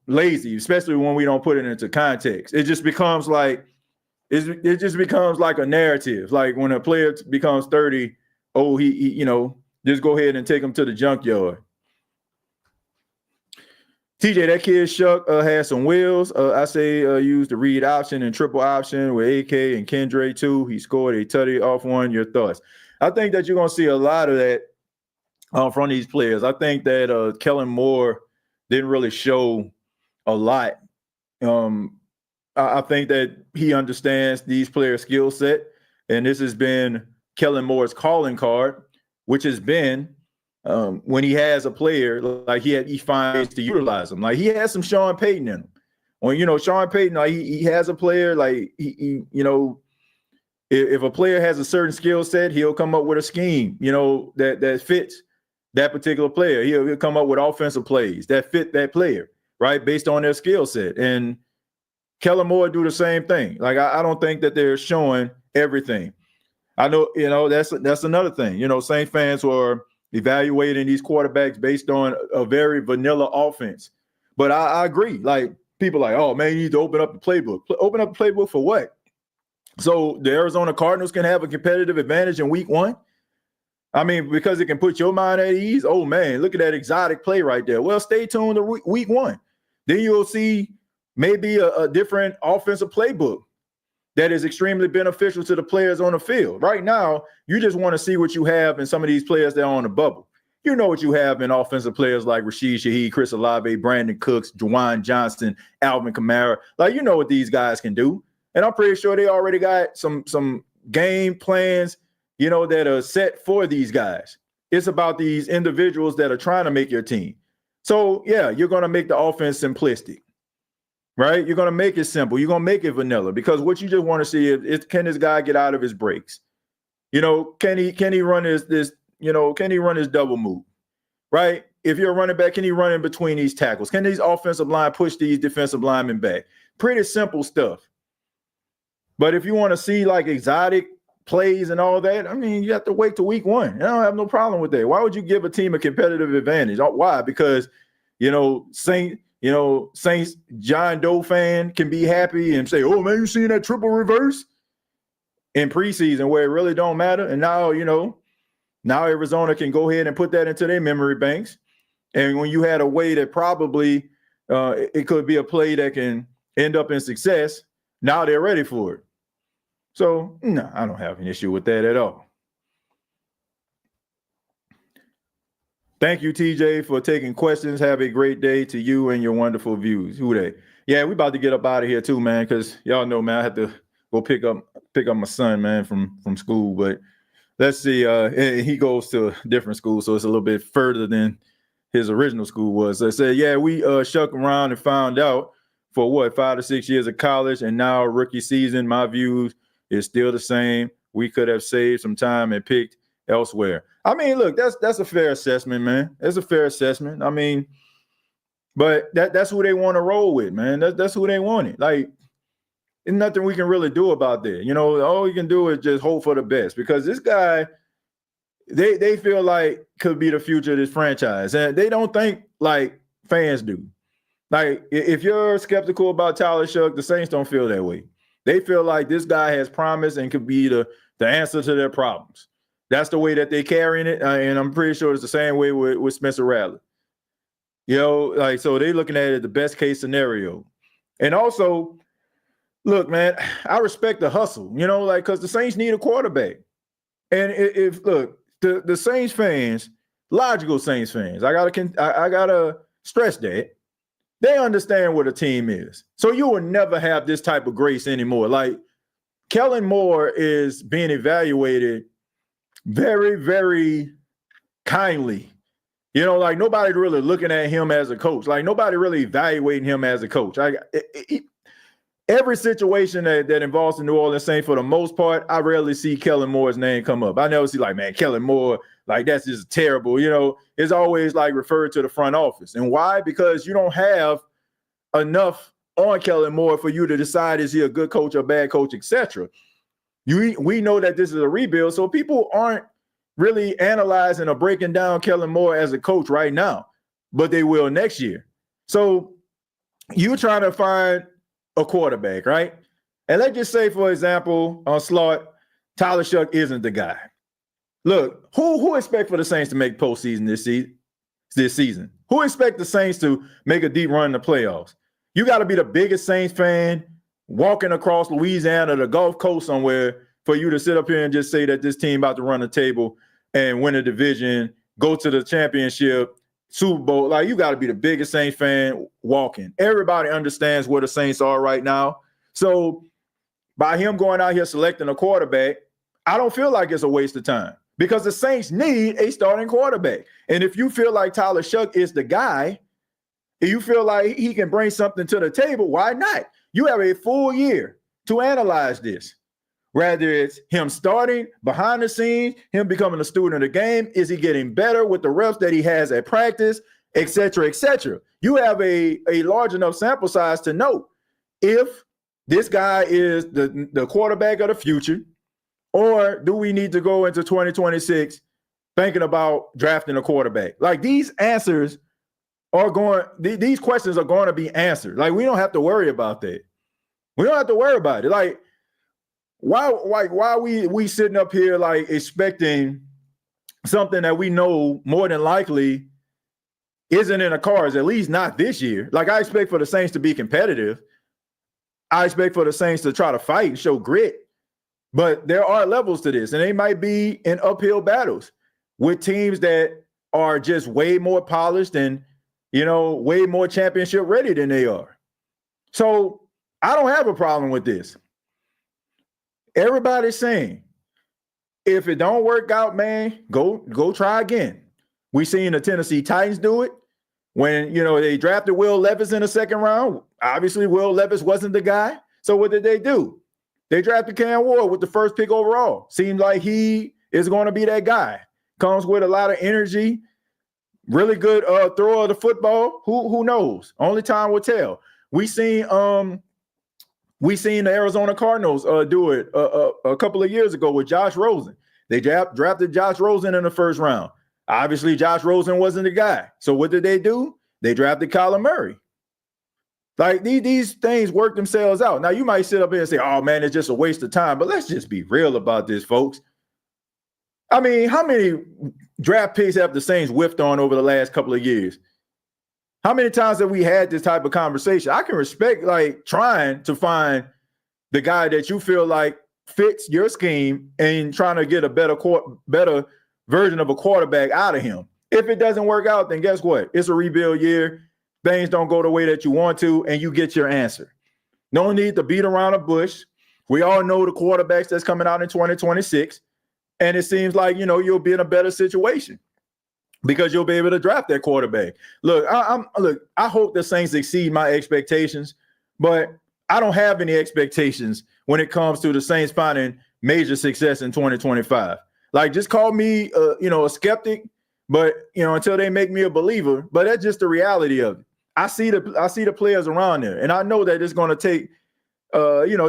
lazy, especially when we don't put it into context. It just becomes like, it just becomes like a narrative. Like, when a player becomes 30, oh, he just go ahead and take him to the junkyard. TJ, that kid Shough had some wheels. I say use the read option and triple option with AK and Kendre too. He scored a tutty off one. Your thoughts? I think that you're going to see a lot of that from these players. I think that Kellen Moore didn't really show a lot. I think that he understands these players' skill set, and this has been Kellen Moore's calling card, which has been when he has a player, like he finds to utilize them. Like, he has some Sean Payton in him. When Sean Payton, like, he has a player, like he if a player has a certain skill set, he'll come up with a scheme, that fits that particular player. He'll come up with offensive plays that fit that player, right, based on their skill set. And Kellen Moore do the same thing. Like, I don't think that they're showing everything. I know, that's another thing. Saints fans who are evaluating these quarterbacks based on a very vanilla offense. But I agree. Like, people are like, oh man, you need to open up the playbook. Open up the playbook for what? So the Arizona Cardinals can have a competitive advantage in week 1? I mean, because it can put your mind at ease. Oh man, look at that exotic play right there. Well, stay tuned to week 1. Then you'll see maybe a different offensive playbook that is extremely beneficial to the players on the field. Right now, you just want to see what you have in some of these players that are on the bubble. You know what you have in offensive players like Rashid Shaheed, Chris Olave, Brandon Cooks, Juwan Johnson, Alvin Kamara. Like, you know what these guys can do. And I'm pretty sure they already got some game plans, that are set for these guys. It's about these individuals that are trying to make your team. So, yeah, you're going to make the offense simplistic. Right? You're going to make it simple. You're going to make it vanilla, because what you just want to see is can this guy get out of his breaks? Can he run can he run his double move? Right? If you're a running back, can he run in between these tackles? Can these offensive line push these defensive linemen back? Pretty simple stuff. But if you want to see like exotic plays and all that, I mean, you have to wait till week 1. I don't have no problem with that. Why would you give a team a competitive advantage? Why? Because, Saints John Doe fan can be happy and say, oh, man, you seen that triple reverse in preseason where it really don't matter. And now, now Arizona can go ahead and put that into their memory banks. And when you had a way that probably it could be a play that can end up in success. Now they're ready for it. So, no, I don't have an issue with that at all. Thank you, TJ, for taking questions. Have a great day to you and your wonderful views. Who they? Yeah, we about to get up out of here too, man, because y'all know, man, I have to go pick up my son, man, from school. But let's see. He goes to a different school, so it's a little bit further than his original school was. So I said, yeah, we shuck around and found out for 5 to 6 years of college, and now rookie season, my views is still the same. We could have saved some time and picked elsewhere. I mean, look, that's a fair assessment, man. That's a fair assessment. I mean, but that's who they want to roll with, man. That's who they wanted. Like, there's nothing we can really do about that. You know, all we can do is just hope for the best, because this guy, they feel like could be the future of this franchise, and they don't think like fans do. Like, if you're skeptical about Tyler Shough, the Saints don't feel that way. They feel like this guy has promise and could be the answer to their problems. That's the way that they carrying it, and I'm pretty sure it's the same way with Spencer Rattler. You know, like, so they looking at it the best case scenario. And also, look, man, I respect the hustle, you know, like, because the Saints need a quarterback. And if look, the Saints fans, logical Saints fans, I gotta stress that they understand what a team is. So you will never have this type of grace anymore. Like, Kellen Moore is being evaluated very, very kindly. You know, like, nobody really looking at him as a coach. Like, nobody really evaluating him as a coach. Every situation that involves the New Orleans Saints, for the most part, I rarely see Kellen Moore's name come up. I never see, like, man, Kellen Moore, like, that's just terrible. You know, it's always, like, referred to the front office. And why? Because you don't have enough on Kellen Moore for you to decide, is he a good coach or bad coach, etc. We know that this is a rebuild, so people aren't really analyzing or breaking down Kellen Moore as a coach right now, but they will next year. So you're trying to find a quarterback, right? And let's just say, for example, on slot, Tyler Shough isn't the guy. Look, who expect for the Saints to make postseason this season? Who expect the Saints to make a deep run in the playoffs? You got to be the biggest Saints fan walking across Louisiana, the Gulf Coast somewhere, for you to sit up here and just say that this team about to run the table and win a division, go to the championship, Super Bowl. Like, you got to be the biggest Saints fan walking. Everybody understands where the Saints are right now. So by him going out here selecting a quarterback, I don't feel like it's a waste of time, because the Saints need a starting quarterback. And if you feel like Tyler Shough is the guy, if you feel like he can bring something to the table, why not? You have a full year to analyze this. Whether it's him starting behind the scenes, him becoming a student of the game, is he getting better with the reps that he has at practice, et cetera, et cetera. You have a large enough sample size to know if this guy is the quarterback of the future, or do we need to go into 2026 thinking about drafting a quarterback? Like, these answers are these questions are going to be answered. Like, we don't have to worry about that. We don't have to worry about it. Like, why are we sitting up here like expecting something that we know more than likely isn't in the cards, at least not this year? Like, I expect for the Saints to be competitive. I expect for the Saints to try to fight and show grit. But there are levels to this, and they might be in uphill battles with teams that are just way more polished and, you know, way more championship ready than they are. So I don't have a problem with this. Everybody's saying, if it don't work out, man, go try again. We seen the Tennessee Titans do it when, you know, they drafted Will Levis in the second round. Obviously, Will Levis wasn't the guy. So what did they do? They drafted Cam Ward with the first pick overall. Seemed like he is going to be that guy. Comes with a lot of energy, really good thrower of the football. Who knows? Only time will tell. We seen the Arizona Cardinals do it a couple of years ago with Josh Rosen. They drafted Josh Rosen in the first round. Obviously, Josh Rosen wasn't the guy. So what did they do? They drafted Kyler Murray. Like, these things work themselves out. Now, you might sit up here and say, oh, man, it's just a waste of time. But let's just be real about this, folks. I mean, how many draft picks have the Saints whiffed on over the last couple of years? How many times have we had this type of conversation? I can respect like trying to find the guy that you feel like fits your scheme and trying to get a better version of a quarterback out of him. If it doesn't work out, then guess what? It's a rebuild year. Things don't go the way that you want to, and you get your answer. No need to beat around the bush. We all know the quarterbacks that's coming out in 2026, and it seems like, you'll be in a better situation because you'll be able to draft that quarterback. Look, I hope the Saints exceed my expectations, but I don't have any expectations when it comes to the Saints finding major success in 2025. Like, just call me, a skeptic, but until they make me a believer. But that's just the reality of it. I see the players around there, and I know that it's going to take,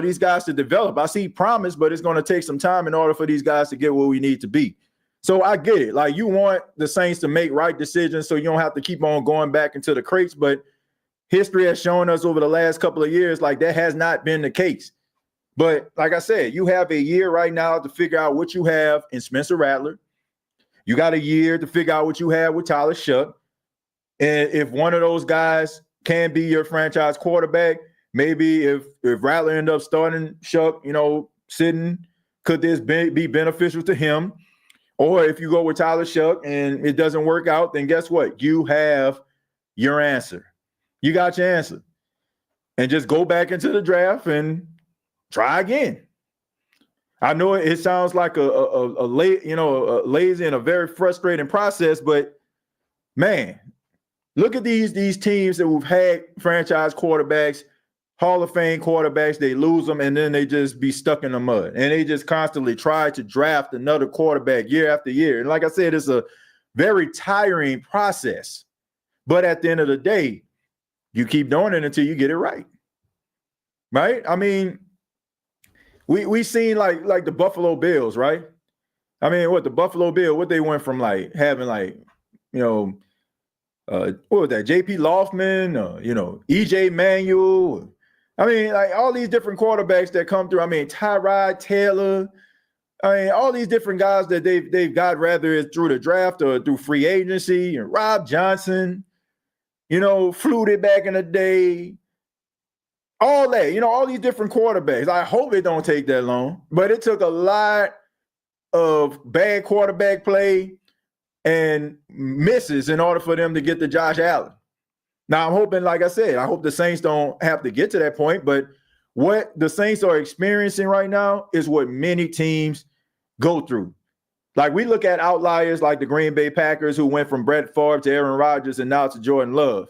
these guys to develop. I see promise, but it's going to take some time in order for these guys to get where we need to be. So I get it. Like, you want the Saints to make right decisions so you don't have to keep on going back into the crates. But history has shown us over the last couple of years, like, that has not been the case. But like I said, you have a year right now to figure out what you have in Spencer Rattler. You got a year to figure out what you have with Tyler Shough. And if one of those guys can be your franchise quarterback, maybe if Rattler end up starting Shough, sitting, could this be beneficial to him? Or if you go with Tyler Shough and it doesn't work out, then guess what? You have your answer. You got your answer. And just go back into the draft and try again. I know it sounds like a lazy and a very frustrating process, but man, look at these teams that we've had franchise quarterbacks, Hall of Fame quarterbacks. They lose them, and then they just be stuck in the mud. And they just constantly try to draft another quarterback year after year. And like I said, it's a very tiring process. But at the end of the day, you keep doing it until you get it right. Right? I mean, we seen like the Buffalo Bills, right? I mean, the Buffalo Bills, what they went from like having like, what was that? JP Loftman, EJ Manuel. I mean, like all these different quarterbacks that come through. I mean, Tyrod Taylor. I mean, all these different guys that they've got, rather it's through the draft or through free agency, and Rob Johnson, Flutie back in the day. All that, all these different quarterbacks. I hope it don't take that long, but it took a lot of bad quarterback play and misses in order for them to get to Josh Allen. Now, I'm hoping, like I said, I hope the Saints don't have to get to that point, but what the Saints are experiencing right now is what many teams go through. Like, we look at outliers like the Green Bay Packers, who went from Brett Favre to Aaron Rodgers and now to Jordan Love,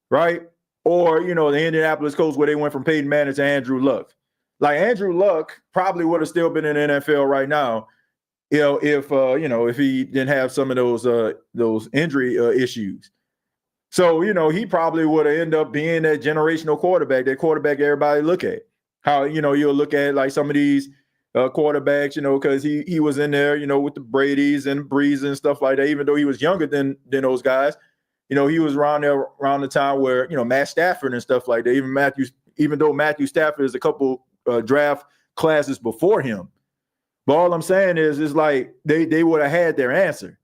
right? Or, the Indianapolis Colts, where they went from Peyton Manning to Andrew Luck. Like, Andrew Luck probably would have still been in the NFL right now, if he didn't have some of those injury issues. So, he probably would have ended up being that generational quarterback, that quarterback everybody look at. How, you'll look at like some of these quarterbacks, because he was in there, with the Bradys and Brees and stuff like that, even though he was younger than those guys. He was around the time where, Matt Stafford and stuff like that. Even though Matthew Stafford is a couple draft classes before him. But all I'm saying is like they would have had their answer.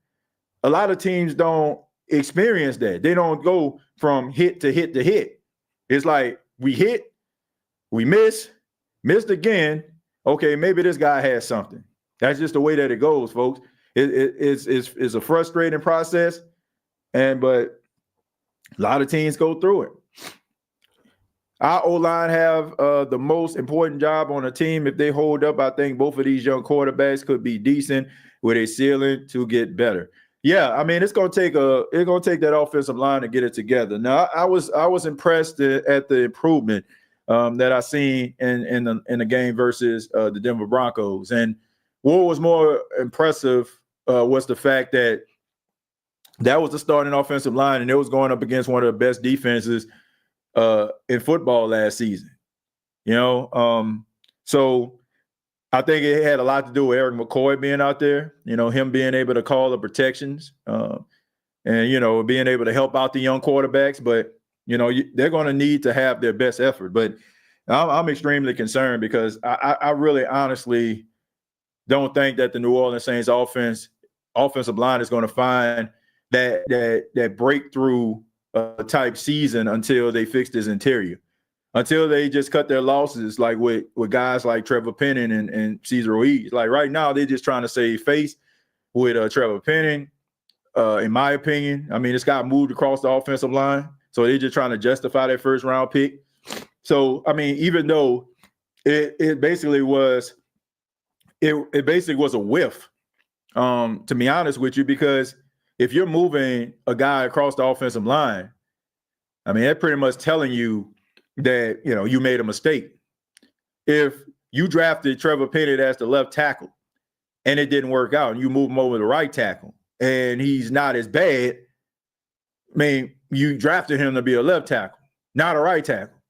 A lot of teams don't experience that. They don't go from hit to hit to hit. It's like we hit, we missed again. Okay, maybe this guy has something. That's just the way that it goes, folks. It's a frustrating process. But a lot of teams go through it. Our O-line have the most important job on the team. If they hold up, I think both of these young quarterbacks could be decent with a ceiling to get better. Yeah, I mean, it's gonna take that offensive line to get it together. Now, I was impressed at the improvement that I seen in the game versus the Denver Broncos. And what was more impressive was the fact that was the starting offensive line, and it was going up against one of the best defenses in football last season. So I think it had a lot to do with Eric McCoy being out there, him being able to call the protections and, being able to help out the young quarterbacks. But, they're going to need to have their best effort. But I'm extremely concerned because I really honestly don't think that the New Orleans Saints offensive line is going to find that breakthrough type season until they fixed his interior. Until they just cut their losses, like with guys like Trevor Penning and Cesar Ruiz. Like right now, they're just trying to save face with Trevor Penning. In my opinion, I mean, this guy moved across the offensive line, so they're just trying to justify that first round pick. So I mean, even though it basically was a whiff, to be honest with you, because if you're moving a guy across the offensive line, I mean, that's pretty much telling you that, you know, you made a mistake. If you drafted Trevor Penning as the left tackle and it didn't work out and you move him over to the right tackle and he's not as bad, I mean, you drafted him to be a left tackle, not a right tackle.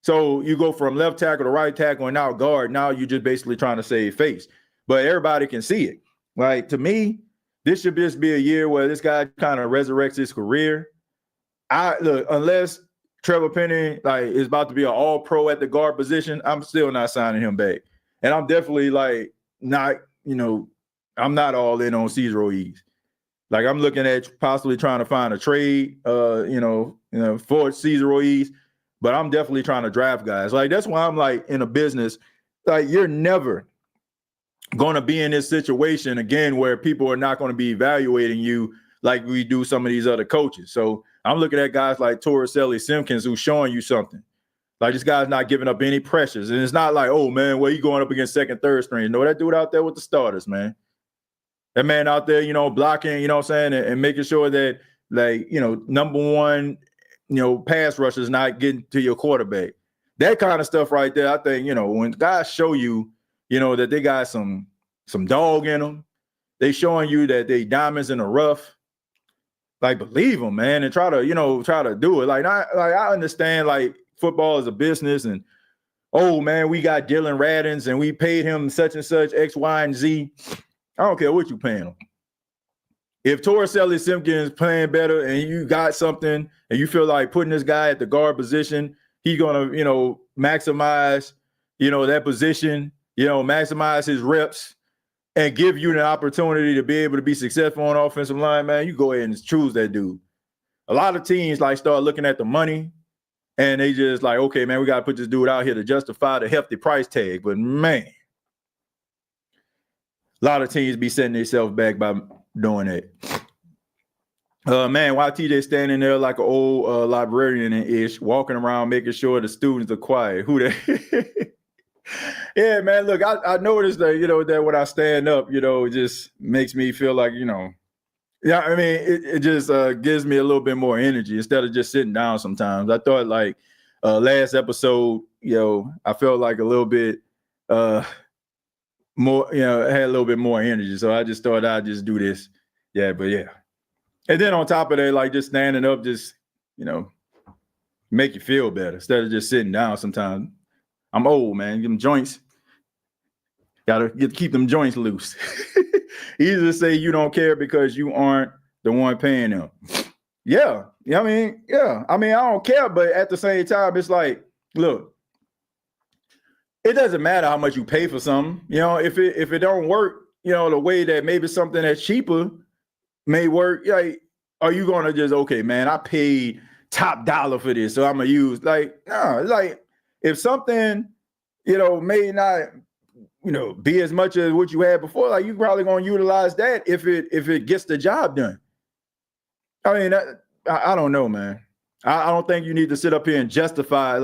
So you go from left tackle to right tackle and now guard. Now you're just basically trying to save face. But everybody can see it. Like, to me, this should just be a year where this guy kind of resurrects his career. Look, unless Trevor Penning is about to be an all-pro at the guard position, I'm still not signing him back. And I'm definitely not, I'm not all in on Cesar Ruiz. Like, I'm looking at possibly trying to find a trade, for Cesar Ruiz, but I'm definitely trying to draft guys. Like, that's why I'm in a business, you're never going to be in this situation again where people are not going to be evaluating you like we do some of these other coaches. So I'm looking at guys like Torricelli Simpkins who's showing you something. Like, this guy's not giving up any pressures. And it's not like, oh, man, well, you going up against second, third string. No, that dude out there with the starters, man. That man out there, blocking, what I'm saying, and making sure that, number one, pass rushers not getting to your quarterback. That kind of stuff right there, I think, when guys show you, that they got some dog in them, they showing you that they diamonds in the rough, believe them, man, and try to do it. I understand, football is a business, and, oh, man, we got Dylan Radins, and we paid him such and such, X, Y, and Z. I don't care what you paying him. If Torricelli Simpkins playing better and you got something and you feel like putting this guy at the guard position, he's going to, maximize, that position, maximize his reps and give you the opportunity to be able to be successful on offensive line, man, you go ahead and choose that dude. A lot of teams start looking at the money and they just okay, man, we got to put this dude out here to justify the hefty price tag. But, man, a lot of teams be setting themselves back by doing that. Man, why TJ standing there like an old librarian-ish, walking around making sure the students are quiet? Who that? Yeah, man, look, I noticed that, that when I stand up, it just makes me feel like, yeah, I mean, it just gives me a little bit more energy instead of just sitting down sometimes. I thought last episode, I felt like a little bit more, I had a little bit more energy. So I just thought I'd just do this. Yeah, but yeah. And then on top of that, just standing up, just, make you feel better instead of just sitting down sometimes. I'm old, man. Them joints, keep them joints loose. Easy to say you don't care because you aren't the one paying them. Yeah. I mean, I don't care, but at the same time, it's look, it doesn't matter how much you pay for something. If it don't work, the way that maybe something that's cheaper may work, are you going to just, okay, man, I paid top dollar for this, so I'm going to use, no, if something, may not, be as much as what you had before, you probably going to utilize that if it gets the job done. I mean, I don't know, man. I don't think you need to sit up here and justify,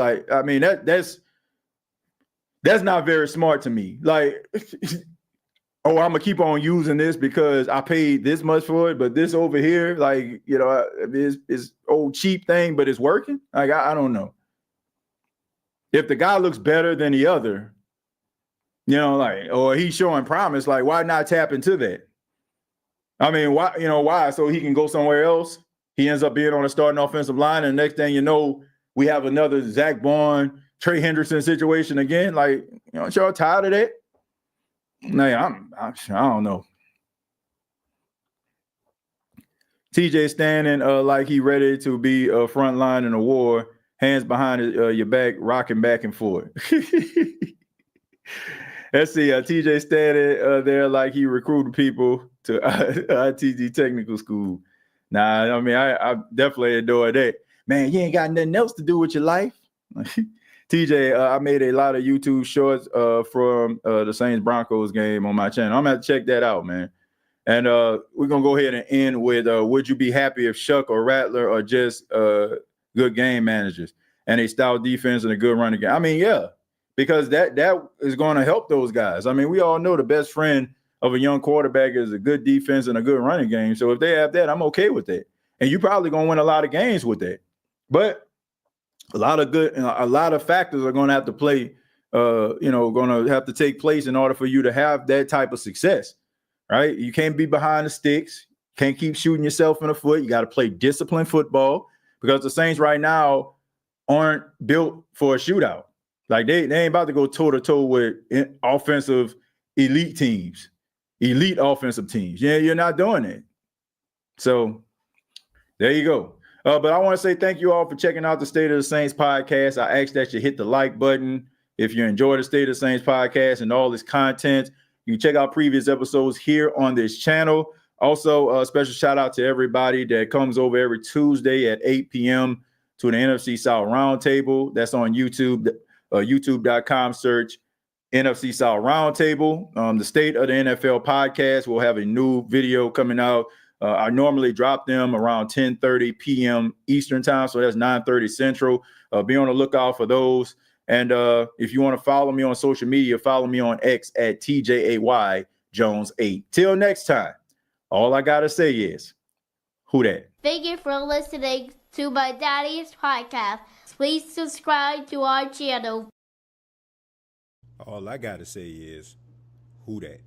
that's not very smart to me. Oh, I'm gonna keep on using this because I paid this much for it, but this over here, is old cheap thing, but it's working. I don't know. If the guy looks better than the other, or he's showing promise, why not tap into that? I mean, why? So he can go somewhere else. He ends up being on a starting offensive line, and the next thing you know, we have another Zach Bourne, Trey Henderson situation again. Y'all tired of that? Man, I don't know. TJ standing like he ready to be a front line in a war, hands behind your back, rocking back and forth. Let's see, TJ standing there like he recruited people to ITG Technical School. Nah, I mean, I definitely adore that. Man, you ain't got nothing else to do with your life. TJ, I made a lot of YouTube shorts from the Saints Broncos game on my channel. I'm gonna have to check that out, man. And we're gonna go ahead and end with would you be happy if Shough or Rattler are just good game managers and a stout defense and a good running game? I mean, yeah, because that is going to help those guys. I mean, we all know the best friend of a young quarterback is a good defense and a good running game. So if they have that, I'm okay with that. And you're probably gonna win a lot of games with that. But a lot of factors are going to have to play, going to have to take place in order for you to have that type of success, right? You can't be behind the sticks. Can't keep shooting yourself in the foot. You got to play disciplined football because the Saints right now aren't built for a shootout. Like they ain't about to go toe to toe with offensive elite teams, elite offensive teams. Yeah, you're not doing it. So there you go. But I want to say thank you all for checking out the State of the Saints podcast. I ask that you hit the like button if you enjoy the State of the Saints podcast and all its content. You can check out previous episodes here on this channel. Also, a special shout out to everybody that comes over every Tuesday at 8 p.m. to the NFC South Roundtable. That's on YouTube, youtube.com, search NFC South Roundtable. The State of the NFL podcast will have a new video coming out. I normally drop them around 10:30 p.m. Eastern time, so that's 9:30 Central. Be on the lookout for those. And if you want to follow me on social media, follow me on X at TJAYJones8. Till next time, all I got to say is, who dat? Thank you for listening to my daddy's podcast. Please subscribe to our channel. All I got to say is, who dat?